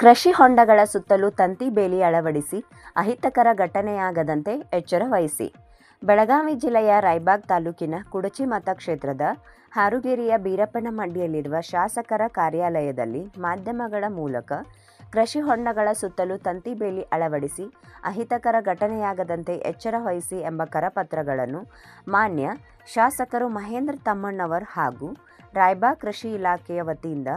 ಕೃಷಿ ಹೊಂಡಗಳ ಸುತ್ತಲೂ ತಂತಿ ಬೇಲಿ ಅಳವಡಿಸಿ ಅಹಿತಕರ ಘಟನೆಯಾಗದಂತೆ ಎಚ್ಚರ ವಹಿಸಿ. ಬೆಳಗಾವಿ ಜಿಲ್ಲೆಯ ರಾಯಬಾಗ್ ತಾಲೂಕಿನ ಕುಡಚಿ ಮತಕ್ಷೇತ್ರದ ಹಾರುಗೇರಿಯ ಬೀರಪ್ಪನಮಡ್ಡಿಯಲ್ಲಿರುವ ಶಾಸಕರ ಕಾರ್ಯಾಲಯದಲ್ಲಿ ಮಾಧ್ಯಮಗಳ ಮೂಲಕ ಕೃಷಿ ಹೊಂಡಗಳ ಸುತ್ತಲೂ ತಂತಿ ಬೇಲಿ ಅಳವಡಿಸಿ ಅಹಿತಕರ ಘಟನೆಯಾಗದಂತೆ ಎಚ್ಚರ ವಹಿಸಿ ಎಂಬ ಕರಪತ್ರಗಳನ್ನು ಮಾನ್ಯ ಶಾಸಕರು ಮಹೇಂದ್ರ ತಮ್ಮಣ್ಣವರ್ ಹಾಗೂ ರಾಯಬಾಗ್ ಕೃಷಿ ಇಲಾಖೆಯ ವತಿಯಿಂದ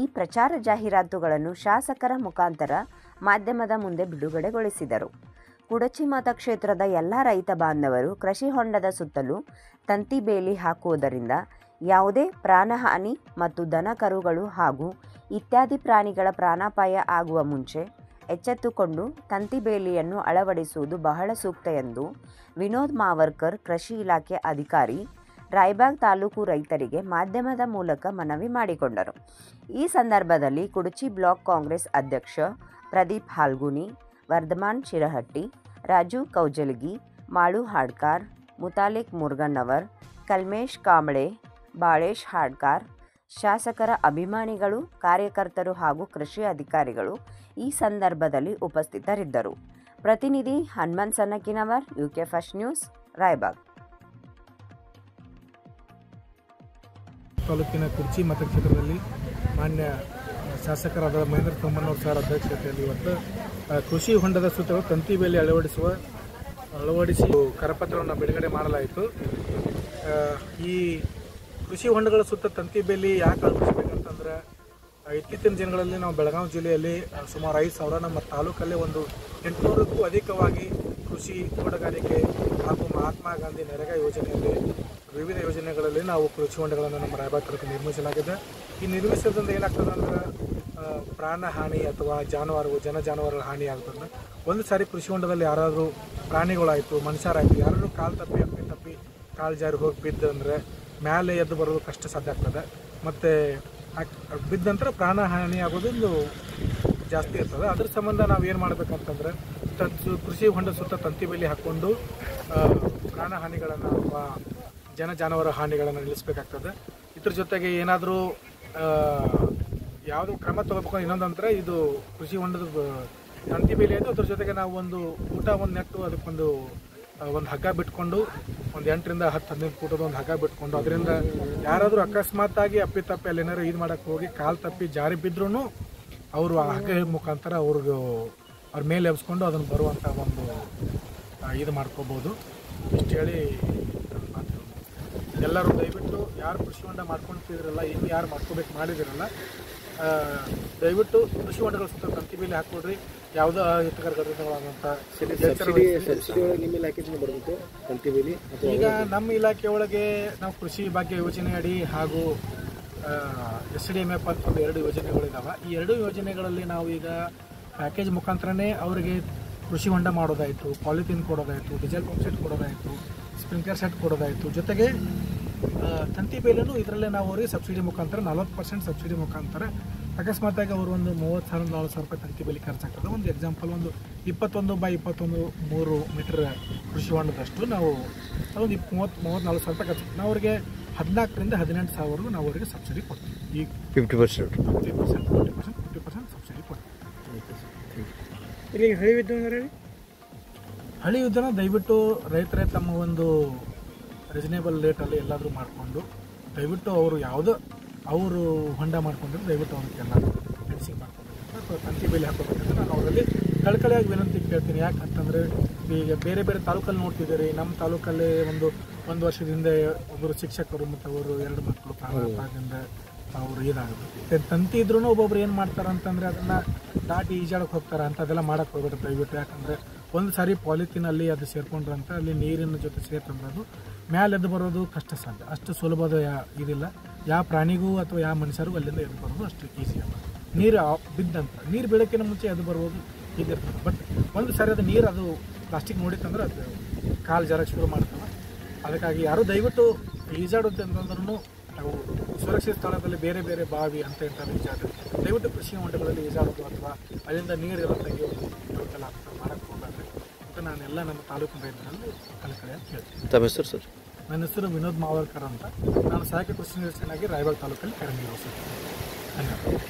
ಈ ಪ್ರಚಾರ ಜಾಹೀರಾತುಗಳನ್ನು ಶಾಸಕರ ಮುಖಾಂತರ ಮಾಧ್ಯಮದ ಮುಂದೆ ಬಿಡುಗಡೆಗೊಳಿಸಿದರು. ಕುಡಚಿ ಮತಕ್ಷೇತ್ರದ ಎಲ್ಲ ರೈತ ಬಾಂಧವರು ಕೃಷಿ ಹೊಂಡದ ಸುತ್ತಲೂ ತಂತಿ ಬೇಲಿ ಹಾಕುವುದರಿಂದ ಯಾವುದೇ ಪ್ರಾಣಹಾನಿ ಮತ್ತು ದನ ಕರುಗಳು ಹಾಗೂ ಇತ್ಯಾದಿ ಪ್ರಾಣಿಗಳ ಪ್ರಾಣಾಪಾಯ ಆಗುವ ಮುಂಚೆ ಎಚ್ಚೆತ್ತುಕೊಂಡು ತಂತಿ ಬೇಲಿಯನ್ನು ಅಳವಡಿಸುವುದು ಬಹಳ ಸೂಕ್ತ ಎಂದು ವಿನೋದ್ ಮಾವರ್ಕರ್ ಕೃಷಿ ಇಲಾಖೆ ಅಧಿಕಾರಿ ರಾಯಬಾಗ್ ತಾಲೂಕು ರೈತರಿಗೆ ಮಾಧ್ಯಮದ ಮೂಲಕ ಮನವಿ ಮಾಡಿಕೊಂಡರು. ಈ ಸಂದರ್ಭದಲ್ಲಿ ಕುಡಚಿ ಬ್ಲಾಕ್ ಕಾಂಗ್ರೆಸ್ ಅಧ್ಯಕ್ಷ ಪ್ರದೀಪ್ ಹಾಲ್ಗುನಿ, ವರ್ಧಮಾನ್ ಶಿರಹಟ್ಟಿ, ರಾಜು ಕೌಜಲಗಿ, ಮಾಳು ಹಾಡ್ಕಾರ್, ಮುತಾಲಿಕ್ ಮುರ್ಗಣ್ಣವರ್, ಕಲ್ಮೇಶ್ ಕಾಂಬಳೆ, ಬಾಳೇಶ್ ಹಾಡ್ಕಾರ್, ಶಾಸಕರ ಅಭಿಮಾನಿಗಳು, ಕಾರ್ಯಕರ್ತರು ಹಾಗೂ ಕೃಷಿ ಅಧಿಕಾರಿಗಳು ಈ ಸಂದರ್ಭದಲ್ಲಿ ಉಪಸ್ಥಿತರಿದ್ದರು. ಪ್ರತಿನಿಧಿ Hanumant Sannakinavar, UK first news, Raibag. ತಾಲೂಕಿನ ಕುಡಚಿ ಮತಕ್ಷೇತ್ರದಲ್ಲಿ ಮಾನ್ಯ ಶಾಸಕರಾದ ಮಹೇಂದ್ರ ತಮ್ಮಣ್ಣವರ್ ಸರ್ ಅಧ್ಯಕ್ಷತೆಯಲ್ಲಿ ಇವತ್ತು ಕೃಷಿ ಹೊಂಡದ ಸುತ್ತಲೂ ತಂತಿ ಬೇಲಿ ಅಳವಡಿಸಿ ಕರಪತ್ರವನ್ನು ಬಿಡುಗಡೆ ಮಾಡಲಾಯಿತು. ಈ ಕೃಷಿ ಹೊಂಡಗಳ ಸುತ್ತ ತಂತಿ ಬೇಲಿ ಯಾಕೆ ಅಳವಡಿಸಬೇಕಂತಂದ್ರೆ ಇತ್ತೀಚಿನ ದಿನಗಳಲ್ಲಿ ನಾವು ಬೆಳಗಾವಿ ಜಿಲ್ಲೆಯಲ್ಲಿ ಸುಮಾರು 5,000 ನಮ್ಮ ತಾಲೂಕಲ್ಲೇ ಒಂದು 800ಕ್ಕೂ ಅಧಿಕವಾಗಿ ಕೃಷಿ ತೋಟಗಾರಿಕೆ ಹಾಗೂ ಮಹಾತ್ಮ ಗಾಂಧಿ ನರೇಗಾ ಯೋಜನೆಯಲ್ಲಿ ವಿವಿಧ ಯೋಜನೆಗಳಲ್ಲಿ ನಾವು ಕೃಷಿ ಹೊಂಡಗಳನ್ನು ನಮ್ಮ ರಾಯಬಾಗ್ ತಾಲೂಕು ನಿರ್ಮಿಸಲಾಗಿದೆ. ಈ ನಿರ್ಮಿಸೋದ್ರಿಂದ ಏನಾಗ್ತದೆ ಅಂದ್ರೆ ಪ್ರಾಣ ಹಾನಿ ಅಥವಾ ಜಾನುವಾರುಗಳ ಹಾನಿ ಆಗ್ತದೆ. ಒಂದು ಸಾರಿ ಕೃಷಿ ಹೊಂಡದಲ್ಲಿ ಯಾರಾದರೂ ಪ್ರಾಣಿಗಳಾಯಿತು, ಮನುಷ್ಯರಾಯಿತು, ಯಾರಾದರೂ ಕಾಲು ತಪ್ಪಿ ಕಾಲು ಜಾರಿ ಹೋಗಿ ಬಿದ್ದು ಅಂದರೆ ಮೇಲೆ ಎದ್ದು ಬರೋದು ಕಷ್ಟ ಸಾಧ್ಯ ಆಗ್ತದೆ. ಮತ್ತು ಬಿದ್ದ ನಂತರ ಪ್ರಾಣ ಹಾನಿ ಆಗೋದೊಂದು ಜಾಸ್ತಿ ಇರ್ತದೆ. ಅದ್ರ ಸಂಬಂಧ ನಾವು ಏನು ಮಾಡಬೇಕಂತಂದ್ರೆ ಕೃಷಿ ಹೊಂಡ ಸುತ್ತ ತಂತಿ ಬೇಲಿ ಹಾಕ್ಕೊಂಡು ಪ್ರಾಣ ಹಾನಿಗಳನ್ನು ಅಥವಾ ಜಾನುವಾರು ಹಾನಿಗಳನ್ನು ನಿಲ್ಲಿಸಬೇಕಾಗ್ತದೆ. ಇದ್ರ ಜೊತೆಗೆ ಏನಾದರೂ ಯಾವುದು ಕ್ರಮ ತಗೋಬೇಕು ಇನ್ನೊಂದಂದ್ರೆ ಇದು ಕೃಷಿ ಹೊಂಡದ ತಂತಿ ಬೇಲಿ ಆಯಿತು, ಅದ್ರ ಜೊತೆಗೆ ನಾವು ಒಂದು ನೆಟ್ಟು ಅದಕ್ಕೊಂದು ಹಗ್ಗ ಬಿಟ್ಕೊಂಡು ಒಂದು 8ರಿಂದ 10-15 ಫೂಟದ ಒಂದು ಹಗ್ಗ ಬಿಟ್ಕೊಂಡು ಅದರಿಂದ ಯಾರಾದರೂ ಅಕಸ್ಮಾತ್ತಾಗಿ ಅಪ್ಪಿತಪ್ಪಿ ಅಲ್ಲಿ ಏನಾದ್ರು ಇದು ಮಾಡೋಕ್ಕೆ ಹೋಗಿ ಕಾಲು ತಪ್ಪಿ ಜಾರಿ ಬಿದ್ರೂ ಅವರು ಆ ಹಗ್ಗ ಮುಖಾಂತರ ಅವ್ರ ಮೇಲೆ ಎಬ್ಸ್ಕೊಂಡು ಅದನ್ನು ಬರುವಂಥ ಒಂದು ಇದು ಮಾಡ್ಕೋಬೋದು. ಇಷ್ಟು ಹೇಳಿ ಎಲ್ಲರೂ ದಯವಿಟ್ಟು ಯಾರು ಕೃಷಿ ಹೊಂಡ ಮಾಡ್ಕೊಳ್ತಿದ್ರಲ್ಲ, ಇನ್ನು ಯಾರು ಮಾಡಿದಿರಲ್ಲ, ದಯವಿಟ್ಟು ಕೃಷಿ ಹೊಂಡಗಳ ಸುತ್ತ ತಂತಿ ಬೇಲಿ ಹಾಕ್ಕೊಡ್ರಿ. ಯಾವುದೋ ಹಿತಕರ ಘಟನೆಗಳಾದಂಥ ಈಗ ನಮ್ಮ ಇಲಾಖೆ ಒಳಗೆ ನಾವು ಕೃಷಿ ಭಾಗ್ಯ ಯೋಜನೆ ಅಡಿ ಹಾಗೂ SDMF ಅಂತ ಒಂದು 2 ಯೋಜನೆಗಳಿದ್ದಾವೆ. ಈ 2 ಯೋಜನೆಗಳಲ್ಲಿ ನಾವು ಈಗ ಪ್ಯಾಕೇಜ್ ಮುಖಾಂತರನೇ ಅವರಿಗೆ ಕೃಷಿ ಹೊಂಡ ಮಾಡೋದಾಯಿತು, ಪಾಲಿಥೀನ್ ಕೊಡೋದಾಯಿತು, ಡೀಸೆಲ್ ಪಂಪ್ ಸೆಟ್ ಕೊಡೋದಾಯಿತು, ಸ್ಪ್ರಿಂಕ್ಲರ್ ಸೆಟ್ ಕೊಡೋದಾಯಿತು, ಜೊತೆಗೆ ತಂತಿ ಬೇಲಿನೂ ಇದರಲ್ಲೇ ನಾವು ಅವ್ರಿಗೆ ಸಬ್ಸಿಡಿ ಮುಖಾಂತರ 40% ಸಬ್ಸಿಡಿ ಮುಖಾಂತರ ಅಕಸ್ಮಾತಾಗಿ ಅವರು ಒಂದು 30,000-40,000 ರೂಪಾಯಿ ತಂತಿ ಬೇಲಿ ಖರ್ಚಾಗ್ತದೆ. ಒಂದು ಎಕ್ಸಾಂಪಲ್ ಒಂದು 21x21 ಮೀಟರ್ ಕೃಷಿ ಹೊಂಡದಷ್ಟು ನಾವು ಒಂದು 30,000-40,000 ರೂಪಾಯಿ ಖರ್ಚು ನಾವು ಅವರಿಗೆ 14,000ರಿಂದ 18,000ವರೆಗೂ ನಾವು ಅವರಿಗೆ ಸಬ್ಸಿಡಿ ಕೊಡ್ತೀವಿ. ಈಗ 50% ಸಬ್ಸಿಡಿ ಕೊಡ್ತೀವಿ. ಇಲ್ಲಿ ಹಳಿ ವಿಧಾನ ದಯವಿಟ್ಟು ರೈತರೇ ತಮ್ಮ ಒಂದು ರೀಸನೇಬಲ್ ರೇಟಲ್ಲಿ ಎಲ್ಲಾದರೂ ಮಾಡಿಕೊಂಡು ದಯವಿಟ್ಟು ಅವರು ಹೊಂಡ ಮಾಡ್ಕೊಂಡಿದ್ದು ದಯವಿಟ್ಟು ಅವ್ರಿಗೆಲ್ಲ ಫೆನ್ಸಿಂಗ್ ಮಾಡ್ಕೊಬೇಕಂತ ಅಥವಾ ತಂತಿ ಬೇಲಿ ಹಾಕೋಬೇಕಂತ ನಾನು ಅವರಲ್ಲಿ ಕಳಕಳಿಯಾಗಿ ವಿನಂತಿ ಕೇಳ್ತೀನಿ. ಯಾಕಂತಂದರೆ ಈಗ ಬೇರೆ ಬೇರೆ ತಾಲೂಕಲ್ಲಿ ನೋಡ್ತಿದ್ದೀರಿ, ನಮ್ಮ ತಾಲೂಕಲ್ಲಿ ಒಂದು ವರ್ಷದ ಹಿಂದೆ ಒಬ್ಬರು ಶಿಕ್ಷಕರು ಮತ್ತು ಅವರು 2 ಮಕ್ಕಳು ಪ್ರಾಣಾಪಾಯದಿಂದ ಅವರು ಇದಾಗುತ್ತೆ. ತಂತಿ ಇದ್ರೂ ಒಬ್ಬೊಬ್ರು ಏನು ಮಾಡ್ತಾರೆ ಅಂತಂದರೆ ಅದನ್ನು ದಾಟಿ ಈಜಾಡಕ್ಕೆ ಹೋಗ್ತಾರೆ. ಅಂಥದ್ದೆಲ್ಲ ಮಾಡೋಕ್ಕೆ ಹೋಗ್ಬೇಡ್ರಿ ದಯವಿಟ್ಟು. ಯಾಕಂದರೆ ಒಂದು ಸಾರಿ ಪಾಲಿಥೀನಲ್ಲಿ ಅದು ಸೇರಿಕೊಂಡ್ರೆ ಅಂತ ಅಲ್ಲಿ ನೀರಿನ ಜೊತೆ ಸೇರ್ತಂದ್ರೆ ಅದು ಮೇಲೆ ಎದ್ದು ಬರೋದು ಕಷ್ಟ ಸಾಧ್ಯ. ಅಷ್ಟು ಸುಲಭದ ಇದಿಲ್ಲ. ಯಾವ ಪ್ರಾಣಿಗೂ ಅಥವಾ ಯಾವ ಮನುಷ್ಯರಿಗೂ ಅಲ್ಲಿಂದ ಎದ್ದು ಬರೋದು ಅಷ್ಟು ಈಸಿ ಅಲ್ಲ. ನೀರು ಬಿದ್ದಂತ ನೀರು ಬೀಳೋಕ್ಕಿಂತ ಮುಂಚೆ ಎದ್ದು ಬರ್ಬೋದು ಇದಿರ್ತದೆ. ಬಟ್ ಒಂದು ಸಾರಿ ಅದು ನೀರು ಅದು ಪ್ಲಾಸ್ಟಿಕ್ ನೋಡಿತ್ತಂದ್ರೆ ಅದು ಕಾಲು ಜಾರಕ್ಕೆ ಶುರು ಮಾಡ್ತವೆ. ಅದಕ್ಕಾಗಿ ಯಾರು ದಯವಿಟ್ಟು ಈಜಾಡುತ್ತೆ ಅಂತಂದ್ರೂ ನಾವು ಸುರಕ್ಷಿತ ಸ್ಥಳದಲ್ಲಿ ಬೇರೆ ಬೇರೆ ಬಾವಿ ಅಂತ ಇರ್ತಾರೆ ಈಜಾಡು. ದಯವಿಟ್ಟು ಕೃಷಿ ಹೊಂಡಗಳಲ್ಲಿ ಈಜಾಡೋದು ಅಥವಾ ಅಲ್ಲಿಂದ ನೀರೆಲ್ಲ ತೆಗೆಯೋದು ಇವತ್ತೆಲ್ಲ ಮಾಡೋಕ್ಕೆ ಹೋಗಬೇಕು ಅಂತ ನಾನೆಲ್ಲ ನಮ್ಮ ತಾಲೂಕಿನ ರೈತರಲ್ಲಿ ಕಳಕಳಿಯಾಗಿ ಕೇಳ್ತೀನಿ. ತಮ್ಮ ಹೆಸರು ಸರ್? ನನ್ನ ಹೆಸರು ವಿನೋದ್ ಮಾವರ್ಕರ್ ಅಂತ. ನಾನು ಸಹಾಯಕ ಕೃಷಿ ನಿರ್ದೇಶಕನಾಗಿ ರಾಯಬಾಗ್ ತಾಲೂಕಲ್ಲಿ ಕಾರ್ಯನಿರ್ವಹಿಸುತ್ತೇನೆ. ಧನ್ಯವಾದ.